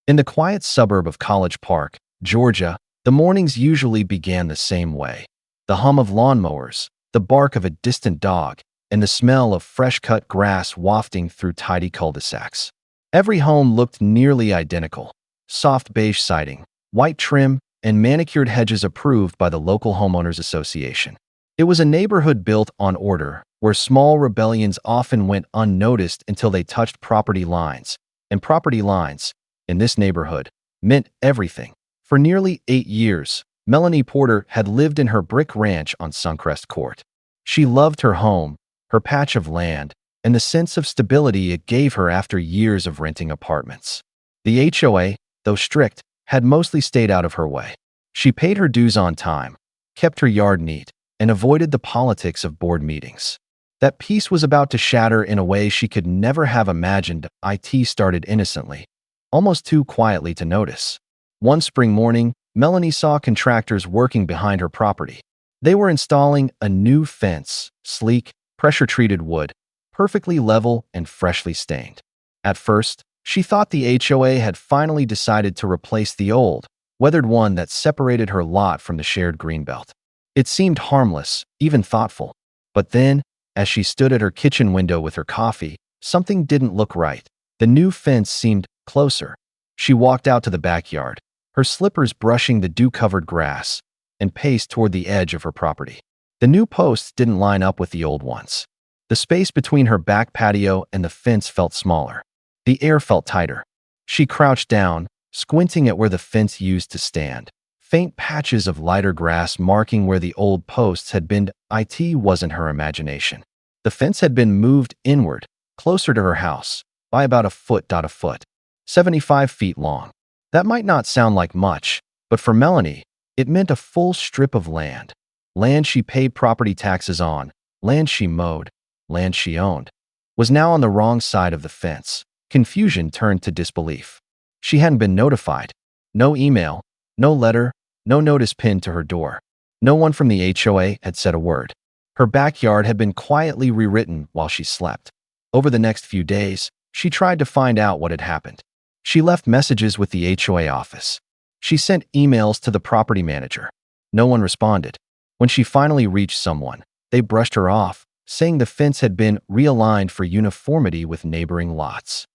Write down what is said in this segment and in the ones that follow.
In the quiet suburb of College Park, Georgia, the mornings usually began the same way. The hum of lawnmowers, the bark of a distant dog, and the smell of fresh-cut grass wafting through tidy cul-de-sacs. Every home looked nearly identical: soft beige siding, white trim, and manicured hedges approved by the local homeowners association. It was a neighborhood built on order, where small rebellions often went unnoticed until they touched property lines. And property lines, in this neighborhood, meant everything. For nearly 8 years, Melanie Porter had lived in her brick ranch on Suncrest Court. She loved her home, her patch of land, and the sense of stability it gave her after years of renting apartments. The HOA, though strict, had mostly stayed out of her way. She paid her dues on time, kept her yard neat, and avoided the politics of board meetings. That peace was about to shatter in a way she could never have imagined. It started innocently, almost too quietly to notice. One spring morning, Melanie saw contractors working behind her property. They were installing a new fence, sleek, pressure-treated wood, perfectly level and freshly stained. At first, she thought the HOA had finally decided to replace the old, weathered one that separated her lot from the shared greenbelt. It seemed harmless, even thoughtful. But then, as she stood at her kitchen window with her coffee, something didn't look right. The new fence seemed closer. She walked out to the backyard, her slippers brushing the dew-covered grass, and paced toward the edge of her property. The new posts didn't line up with the old ones. The space between her back patio and the fence felt smaller. The air felt tighter. She crouched down, squinting at where the fence used to stand. Faint patches of lighter grass marking where the old posts had been. It wasn't her imagination. The fence had been moved inward, closer to her house, by about a foot, 75 feet long. That might not sound like much, but for Melanie, it meant a full strip of land. Land she paid property taxes on, land she mowed, land she owned, was now on the wrong side of the fence. Confusion turned to disbelief. She hadn't been notified. No email, no letter, no notice pinned to her door. No one from the HOA had said a word. Her backyard had been quietly rewritten while she slept. Over the next few days, she tried to find out what had happened. She left messages with the HOA office. She sent emails to the property manager. No one responded. When she finally reached someone, they brushed her off, saying the fence had been realigned for uniformity with neighboring lots.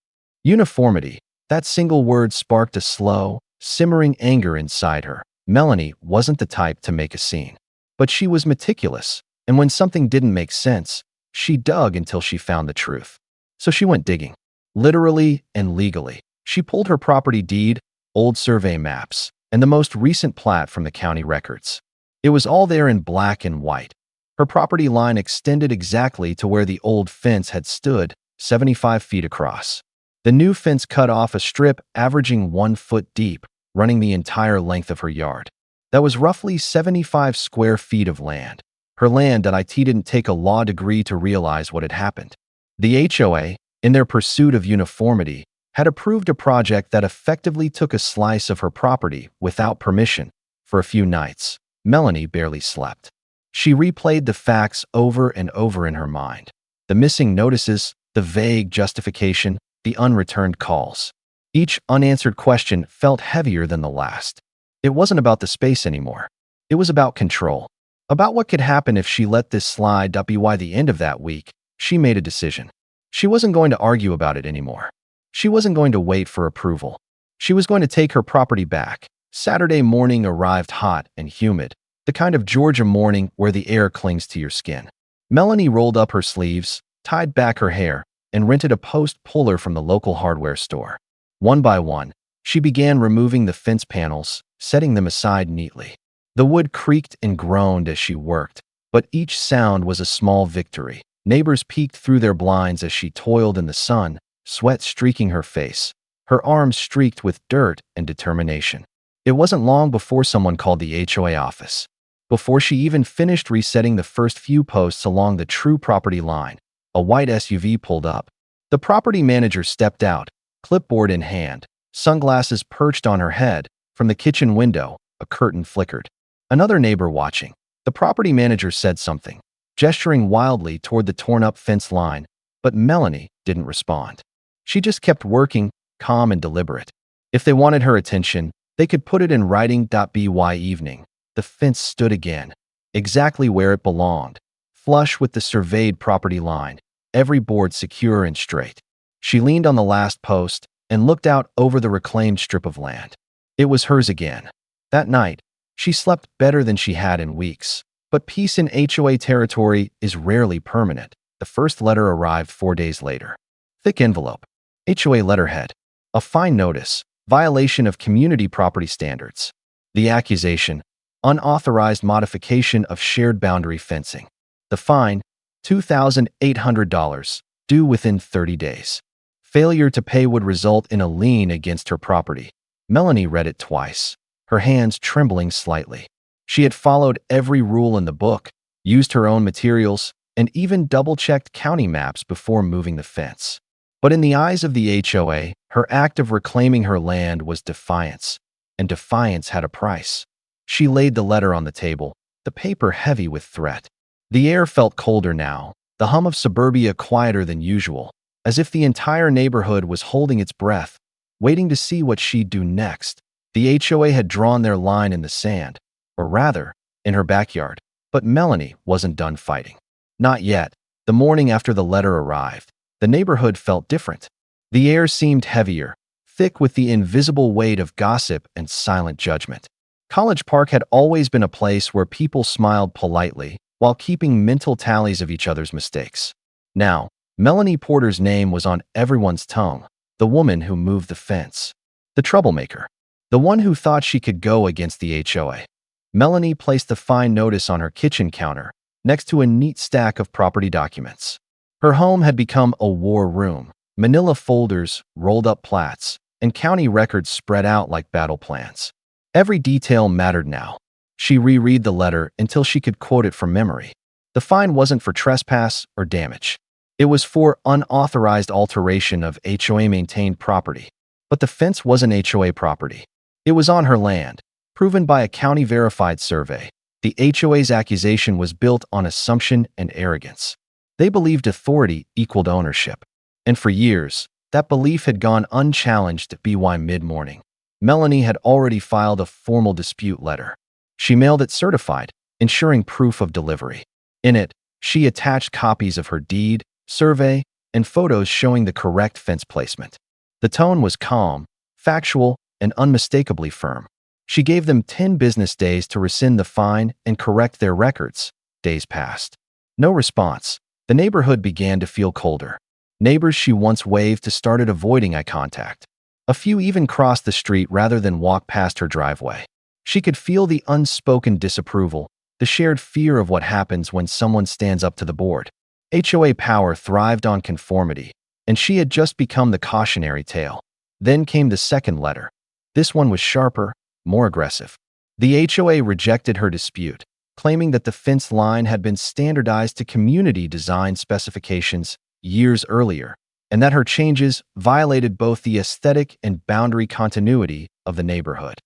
Uniformity, that single word sparked a slow, simmering anger inside her. Melanie wasn't the type to make a scene, but she was meticulous, and when something didn't make sense, she dug until she found the truth. So she went digging. Literally and legally. She pulled her property deed, old survey maps, and the most recent plat from the county records. It was all there in black and white. Her property line extended exactly to where the old fence had stood, 75 feet across. The new fence cut off a strip averaging 1 foot deep, running the entire length of her yard. That was roughly 75 square feet of land. Her land that it didn't take a law degree to realize what had happened. The HOA, in their pursuit of uniformity, had approved a project that effectively took a slice of her property without permission. For a few nights, Melanie barely slept. She replayed the facts over and over in her mind. The missing notices, the vague justification, the unreturned calls. Each unanswered question felt heavier than the last. It wasn't about the space anymore. It was about control. About what could happen if she let this slide. By the end of that week, she made a decision. She wasn't going to argue about it anymore. She wasn't going to wait for approval. She was going to take her property back. Saturday morning arrived hot and humid, the kind of Georgia morning where the air clings to your skin. Melanie rolled up her sleeves, tied back her hair, and rented a post puller from the local hardware store. One by one, she began removing the fence panels, setting them aside neatly. The wood creaked and groaned as she worked, but each sound was a small victory. Neighbors peeked through their blinds as she toiled in the sun, sweat streaking her face, her arms streaked with dirt and determination. It wasn't long before someone called the HOA office. Before she even finished resetting the first few posts along the true property line, a white SUV pulled up. The property manager stepped out, clipboard in hand, sunglasses perched on her head. From the kitchen window, a curtain flickered. Another neighbor watching. The property manager said something, gesturing wildly toward the torn-up fence line, but Melanie didn't respond. She just kept working, calm and deliberate. If they wanted her attention, they could put it in writing. By evening, the fence stood again, exactly where it belonged, flush with the surveyed property line, every board secure and straight. She leaned on the last post and looked out over the reclaimed strip of land. It was hers again. That night, she slept better than she had in weeks. But peace in HOA territory is rarely permanent. The first letter arrived 4 days later. Thick envelope. HOA letterhead. A fine notice. Violation of community property standards. The accusation. Unauthorized modification of shared boundary fencing. The fine. $2,800. Due within 30 days. Failure to pay would result in a lien against her property. Melanie read it twice, her hands trembling slightly. She had followed every rule in the book, used her own materials, and even double-checked county maps before moving the fence. But in the eyes of the HOA, her act of reclaiming her land was defiance, and defiance had a price. She laid the letter on the table, the paper heavy with threat. The air felt colder now, the hum of suburbia quieter than usual, as if the entire neighborhood was holding its breath, waiting to see what she'd do next. The HOA had drawn their line in the sand, or rather, in her backyard. But Melanie wasn't done fighting. Not yet. The morning after the letter arrived, the neighborhood felt different. The air seemed heavier, thick with the invisible weight of gossip and silent judgment. College Park had always been a place where people smiled politely while keeping mental tallies of each other's mistakes. Now, Melanie Porter's name was on everyone's tongue, the woman who moved the fence, the troublemaker, the one who thought she could go against the HOA. Melanie placed the fine notice on her kitchen counter, next to a neat stack of property documents. Her home had become a war room, manila folders, rolled-up plats, and county records spread out like battle plans. Every detail mattered now. She reread the letter until she could quote it from memory. The fine wasn't for trespass or damage. It was for unauthorized alteration of HOA-maintained property. But the fence wasn't HOA property. It was on her land, proven by a county-verified survey. The HOA's accusation was built on assumption and arrogance. They believed authority equaled ownership. And for years, that belief had gone unchallenged. By mid-morning, Melanie had already filed a formal dispute letter. She mailed it certified, ensuring proof of delivery. In it, she attached copies of her deed, survey, and photos showing the correct fence placement. The tone was calm, factual, and unmistakably firm. She gave them 10 business days to rescind the fine and correct their records. Days passed. No response. The neighborhood began to feel colder. Neighbors she once waved to started avoiding eye contact. A few even crossed the street rather than walk past her driveway. She could feel the unspoken disapproval, the shared fear of what happens when someone stands up to the board. HOA power thrived on conformity, and she had just become the cautionary tale. Then came the second letter. This one was sharper, more aggressive. The HOA rejected her dispute, claiming that the fence line had been standardized to community design specifications years earlier, and that her changes violated both the aesthetic and boundary continuity of the neighborhood.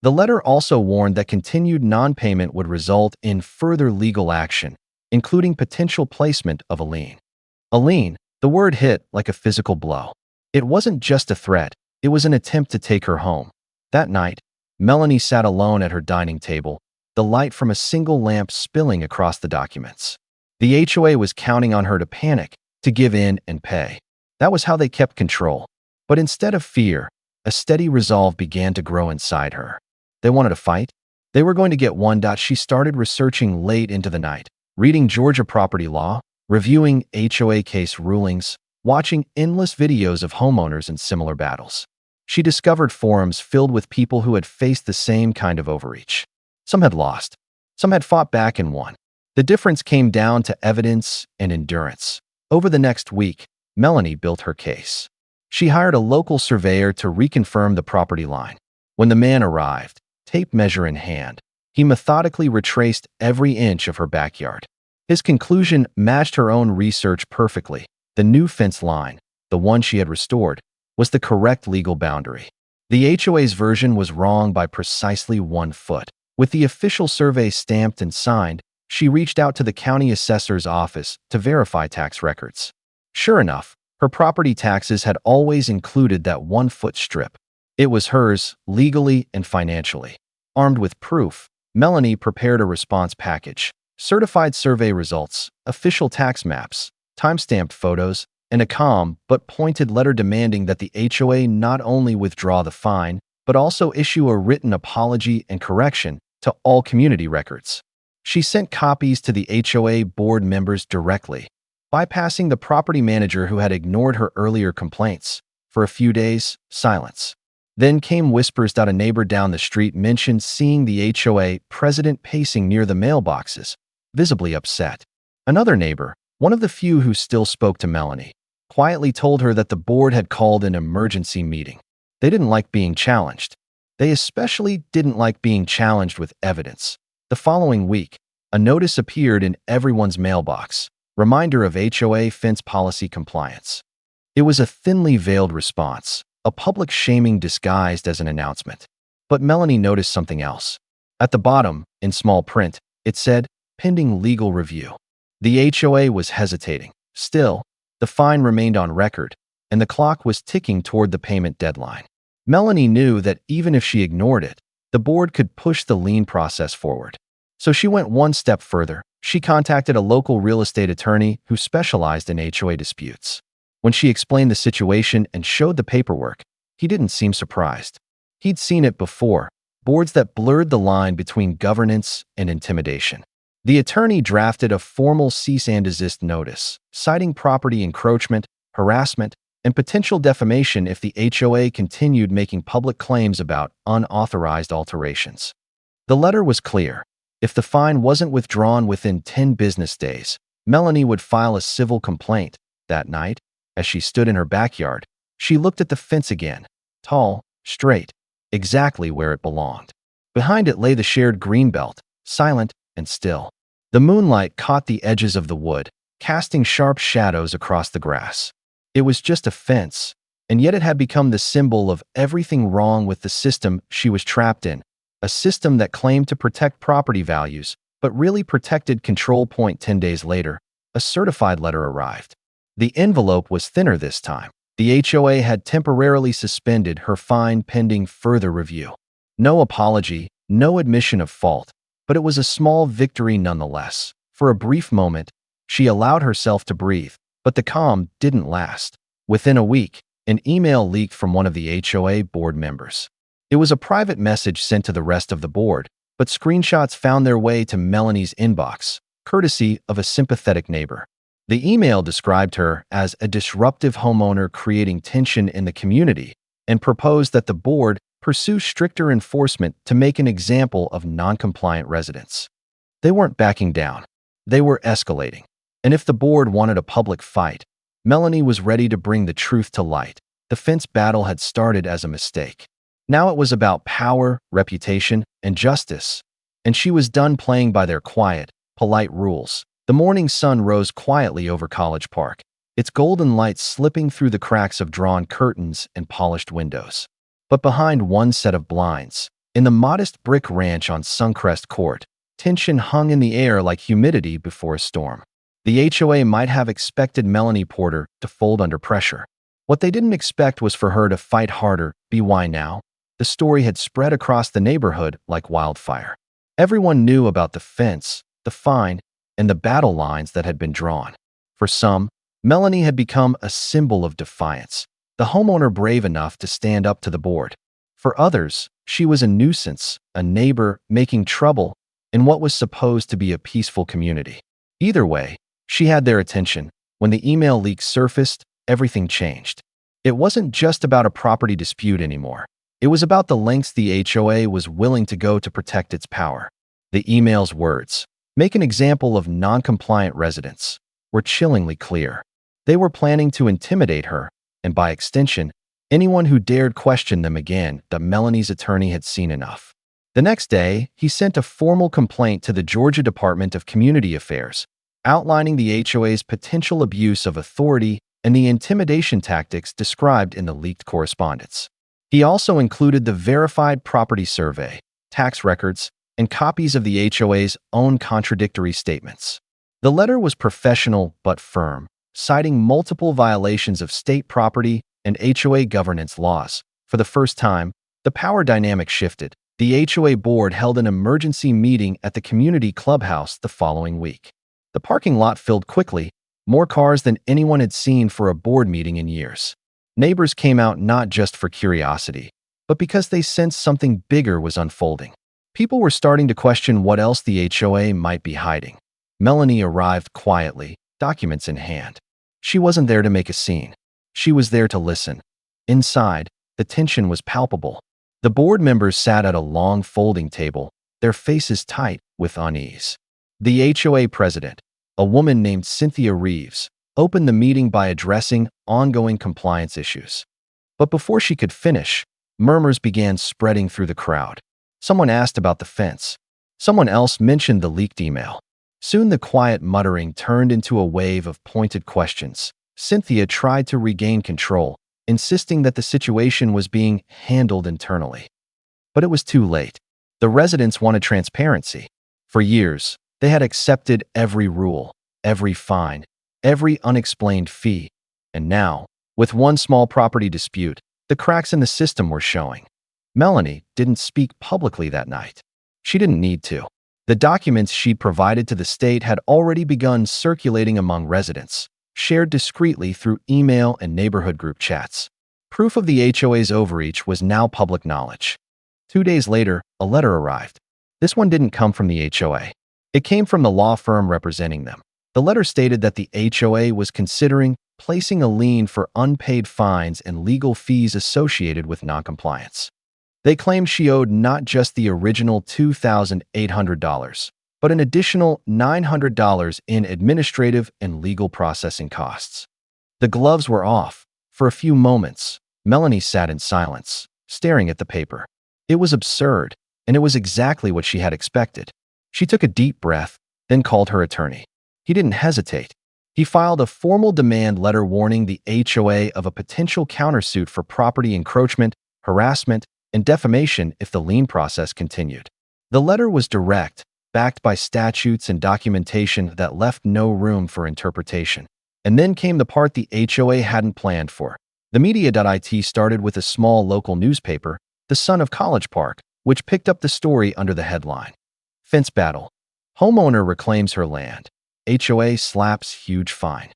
The letter also warned that continued non-payment would result in further legal action, including potential placement of a lien. A lien, the word hit like a physical blow. It wasn't just a threat, it was an attempt to take her home. That night, Melanie sat alone at her dining table, the light from a single lamp spilling across the documents. The HOA was counting on her to panic, to give in and pay. That was how they kept control. But instead of fear, a steady resolve began to grow inside her. They wanted to fight. They were going to get one. She started researching late into the night, reading Georgia property law, reviewing HOA case rulings, watching endless videos of homeowners in similar battles. She discovered forums filled with people who had faced the same kind of overreach. Some had lost. Some had fought back and won. The difference came down to evidence and endurance. Over the next week, Melanie built her case. She hired a local surveyor to reconfirm the property line. When the man arrived, tape measure in hand, he methodically retraced every inch of her backyard. His conclusion matched her own research perfectly. The new fence line, the one she had restored, was the correct legal boundary. The HOA's version was wrong by precisely 1 foot. With the official survey stamped and signed, she reached out to the county assessor's office to verify tax records. Sure enough, her property taxes had always included that 1-foot strip. It was hers, legally and financially. Armed with proof, Melanie prepared a response package, certified survey results, official tax maps, timestamped photos, and a calm but pointed letter demanding that the HOA not only withdraw the fine, but also issue a written apology and correction to all community records. She sent copies to the HOA board members directly, bypassing the property manager who had ignored her earlier complaints. For a few days, silence. Then came whispers that a neighbor down the street mentioned seeing the HOA president pacing near the mailboxes, visibly upset. Another neighbor, one of the few who still spoke to Melanie, quietly told her that the board had called an emergency meeting. They didn't like being challenged. They especially didn't like being challenged with evidence. The following week, a notice appeared in everyone's mailbox, reminder of HOA fence policy compliance. It was a thinly veiled response, a public shaming disguised as an announcement. But Melanie noticed something else. At the bottom, in small print, it said, "Pending legal review." The HOA was hesitating. Still, the fine remained on record, and the clock was ticking toward the payment deadline. Melanie knew that even if she ignored it, the board could push the lien process forward. So she went one step further. She contacted a local real estate attorney who specialized in HOA disputes. When she explained the situation and showed the paperwork, he didn't seem surprised. He'd seen it before, boards that blurred the line between governance and intimidation. The attorney drafted a formal cease and desist notice, citing property encroachment, harassment, and potential defamation if the HOA continued making public claims about unauthorized alterations. The letter was clear. If the fine wasn't withdrawn within 10 business days, Melanie would file a civil complaint. That night, as she stood in her backyard, she looked at the fence again, tall, straight, exactly where it belonged. Behind it lay the shared greenbelt, silent and still. The moonlight caught the edges of the wood, casting sharp shadows across the grass. It was just a fence, and yet it had become the symbol of everything wrong with the system she was trapped in, a system that claimed to protect property values, but really protected control. 10 days later, a certified letter arrived. The envelope was thinner this time. The HOA had temporarily suspended her fine pending further review. No apology, no admission of fault, but it was a small victory nonetheless. For a brief moment, she allowed herself to breathe, but the calm didn't last. Within a week, an email leaked from one of the HOA board members. It was a private message sent to the rest of the board, but screenshots found their way to Melanie's inbox, courtesy of a sympathetic neighbor. The email described her as a disruptive homeowner creating tension in the community and proposed that the board pursue stricter enforcement to make an example of non-compliant residents. They weren't backing down. They were escalating. And if the board wanted a public fight, Melanie was ready to bring the truth to light. The fence battle had started as a mistake. Now it was about power, reputation, and justice. And she was done playing by their quiet, polite rules. The morning sun rose quietly over College Park, its golden light slipping through the cracks of drawn curtains and polished windows. But behind one set of blinds, in the modest brick ranch on Suncrest Court, tension hung in the air like humidity before a storm. The HOA might have expected Melanie Porter to fold under pressure. What they didn't expect was for her to fight harder. Why now? The story had spread across the neighborhood like wildfire. Everyone knew about the fence, the fine, and the battle lines that had been drawn. For some, Melanie had become a symbol of defiance, the homeowner brave enough to stand up to the board. For others, she was a nuisance, a neighbor making trouble in what was supposed to be a peaceful community. Either way, she had their attention. When the email leak surfaced, everything changed. It wasn't just about a property dispute anymore. It was about the lengths the HOA was willing to go to protect its power. The email's words, "Make an example of non-compliant residents," were chillingly clear. They were planning to intimidate her, and by extension, anyone who dared question them again. That Melanie's attorney had seen enough. The next day, he sent a formal complaint to the Georgia Department of Community Affairs, outlining the HOA's potential abuse of authority and the intimidation tactics described in the leaked correspondence. He also included the verified property survey, tax records, and copies of the HOA's own contradictory statements. The letter was professional but firm, citing multiple violations of state property and HOA governance laws, For the first time, the power dynamic shifted. The HOA board held an emergency meeting at the community clubhouse the following week. The parking lot filled quickly, more cars than anyone had seen for a board meeting in years. Neighbors came out not just for curiosity, but because they sensed something bigger was unfolding. People were starting to question what else the HOA might be hiding. Melanie arrived quietly, documents in hand. She wasn't there to make a scene. She was there to listen. Inside, the tension was palpable. The board members sat at a long folding table, their faces tight with unease. The HOA president, a woman named Cynthia Reeves, opened the meeting by addressing ongoing compliance issues. But before she could finish, murmurs began spreading through the crowd. Someone asked about the fence. Someone else mentioned the leaked email. Soon the quiet muttering turned into a wave of pointed questions. Cynthia tried to regain control, insisting that the situation was being handled internally. But it was too late. The residents wanted transparency. For years, they had accepted every rule, every fine, every unexplained fee. And now, with one small property dispute, the cracks in the system were showing. Melanie didn't speak publicly that night. She didn't need to. The documents she'd provided to the state had already begun circulating among residents, shared discreetly through email and neighborhood group chats. Proof of the HOA's overreach was now public knowledge. 2 days later, a letter arrived. This one didn't come from the HOA. It came from the law firm representing them. The letter stated that the HOA was considering placing a lien for unpaid fines and legal fees associated with noncompliance. They claimed she owed not just the original $2,800, but an additional $900 in administrative and legal processing costs. The gloves were off. For a few moments, Melanie sat in silence, staring at the paper. It was absurd, and it was exactly what she had expected. She took a deep breath, then called her attorney. He didn't hesitate. He filed a formal demand letter warning the HOA of a potential countersuit for property encroachment, harassment, and defamation if the lien process continued. The letter was direct, backed by statutes and documentation that left no room for interpretation. And then came the part the HOA hadn't planned for. The media.it started with a small local newspaper, The Son of College Park, which picked up the story under the headline, "Fence Battle. Homeowner reclaims her land. HOA slaps huge fine."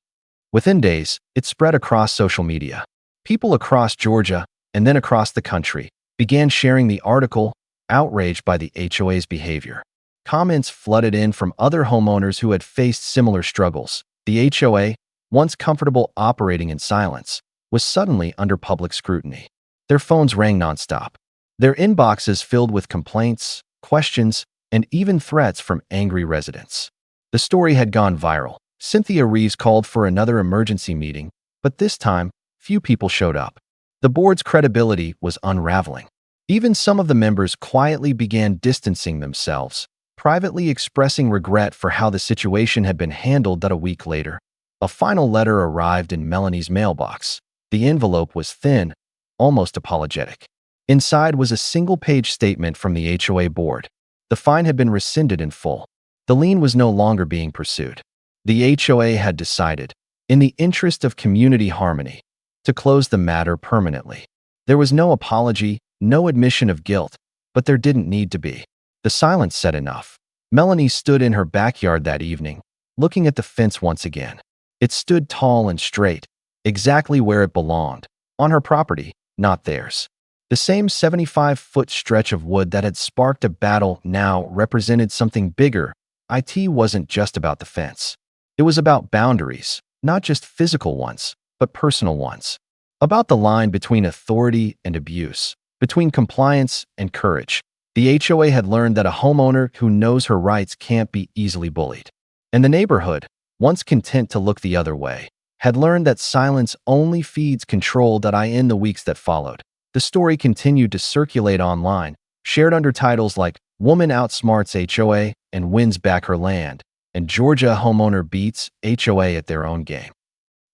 Within days, it spread across social media. People across Georgia, and then across the country, began sharing the article, outraged by the HOA's behavior. Comments flooded in from other homeowners who had faced similar struggles. The HOA, once comfortable operating in silence, was suddenly under public scrutiny. Their phones rang nonstop. Their inboxes filled with complaints, questions, and even threats from angry residents. The story had gone viral. Cynthia Reeves called for another emergency meeting, but this time, few people showed up. The board's credibility was unraveling. Even some of the members quietly began distancing themselves, privately expressing regret for how the situation had been handled. That a week later, a final letter arrived in Melanie's mailbox. The envelope was thin, almost apologetic. Inside was a single-page statement from the HOA board. The fine had been rescinded in full. The lien was no longer being pursued. The HOA had decided, in the interest of community harmony, to close the matter permanently. There was no apology, no admission of guilt, but there didn't need to be. The silence said enough. Melanie stood in her backyard that evening, looking at the fence once again. It stood tall and straight, exactly where it belonged, on her property, not theirs. The same 75-foot stretch of wood that had sparked a battle now represented something bigger. It wasn't just about the fence. It was about boundaries, not just physical ones, but personal ones. About the line between authority and abuse, between compliance and courage. The HOA had learned that a homeowner who knows her rights can't be easily bullied. And the neighborhood, once content to look the other way, had learned that silence only feeds control. In the weeks that followed, the story continued to circulate online, shared under titles like "Woman Outsmarts HOA and Wins Back Her Land," and "Georgia Homeowner Beats HOA at Their Own Game."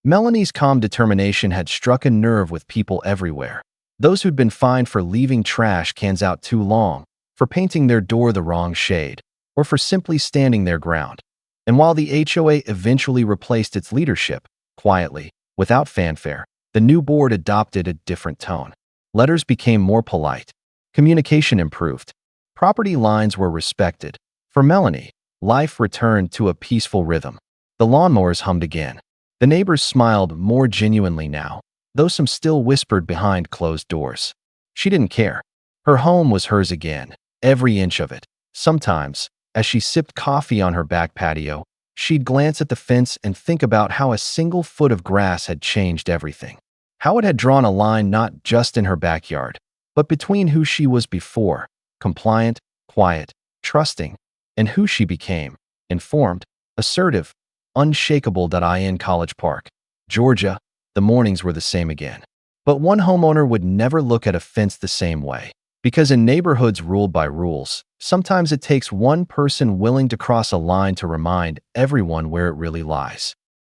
Melanie's calm determination had struck a nerve with people everywhere. Those who'd been fined for leaving trash cans out too long, for painting their door the wrong shade, or for simply standing their ground. And while the HOA eventually replaced its leadership, quietly, without fanfare, the new board adopted a different tone. Letters became more polite. Communication improved. Property lines were respected. For Melanie, life returned to a peaceful rhythm. The lawnmowers hummed again. The neighbors smiled more genuinely now, though some still whispered behind closed doors. She didn't care. Her home was hers again, every inch of it. Sometimes, as she sipped coffee on her back patio, she'd glance at the fence and think about how a single foot of grass had changed everything. How it had drawn a line not just in her backyard, but between who she was before, compliant, quiet, trusting, and who she became, informed, assertive, unshakable. In College Park, Georgia, the mornings were the same again. But one homeowner would never look at a fence the same way. Because in neighborhoods ruled by rules, sometimes it takes one person willing to cross a line to remind everyone where it really lies.